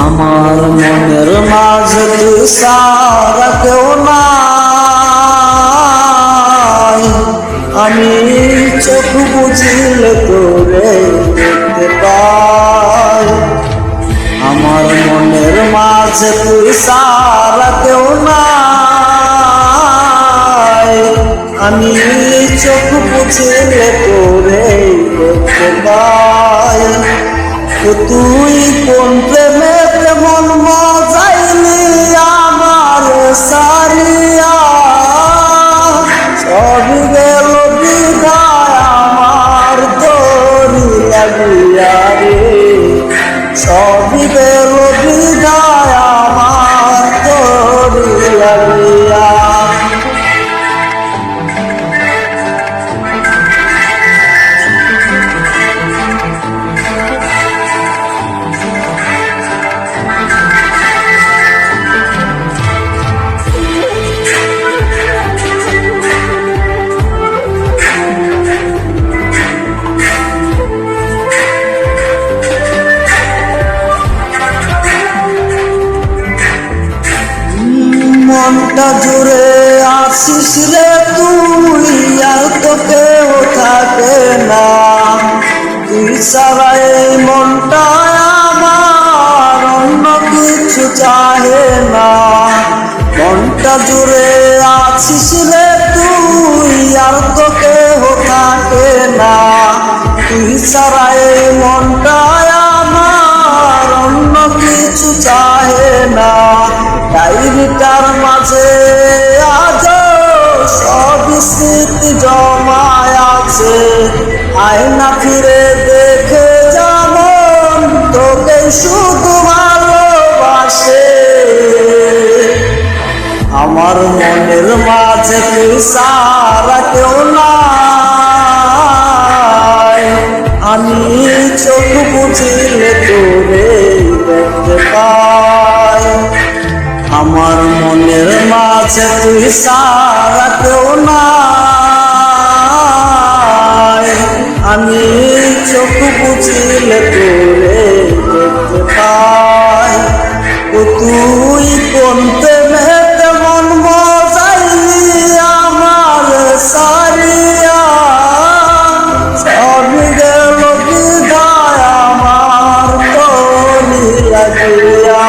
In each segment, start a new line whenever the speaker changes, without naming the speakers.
আমার মনের মাঝে তুই সারা কেউ নাই, আমি চোখ বুঝিলে তোরে দেখতে পাই। আমার মনের মাঝে তুই সারা কেউ নাই, আমি চোখ বুঝিলে তোরে দেখতে পাই। তুই কোন প্রেমে মন মজাইলি আমার সারিয়া, সব গেল বিদায় আমার তোরি লাগিয়া রে, সব গেল বিদায় আমার তোরি লাগিয়া। মনটা জুড়ে আসিস রে তুই, আর তো কেউ থাকে না, তুই ছাড়া এই মনটা আমার অন্য কিছু চাহে না। মনটা জুড়ে আসিস রে তুই, আর তো কেউ থাকে না, তুই ছাড়া এই মনটা আমার অন্য কিছু চাহে না। ডায়েরিটার মাঝে আজ সব স্মৃতি জমায় আছে, আয়না ফিরে দেখে যেমন তোকে শুধু ভালোবাসে। আমার মনের মাঝে তুই সারা কেউ নাই, আমি চোখ বুঝিলে তোরে দেখতে পাই। আমার মনের মাঝে তুই সারা কেউ নাই, আমি চোখ বুঝিলে তোরে দেখতে পাই। তুই কোন প্রেমে মন মজাইলি আমার সারিয়া, সব গেল বিদায় আমার তোরি লাগিয়া।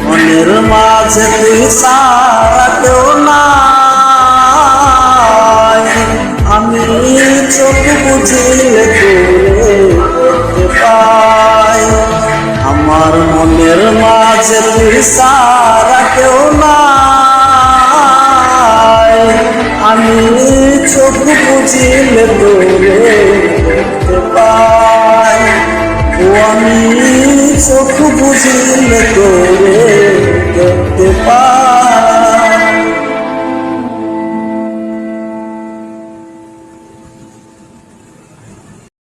মনের মাঝে তুই সারা কেউ নাই, আমি চোখ বুঝিলে তোরে দেখতে পাই। আমার মনের মাঝে তুই সারা কেউ নাই, আমি চোখ বুঝিলে তোরে দেখতে পাই। ও আমি চোখ বুঝিলে তোরে দেখতে পাই।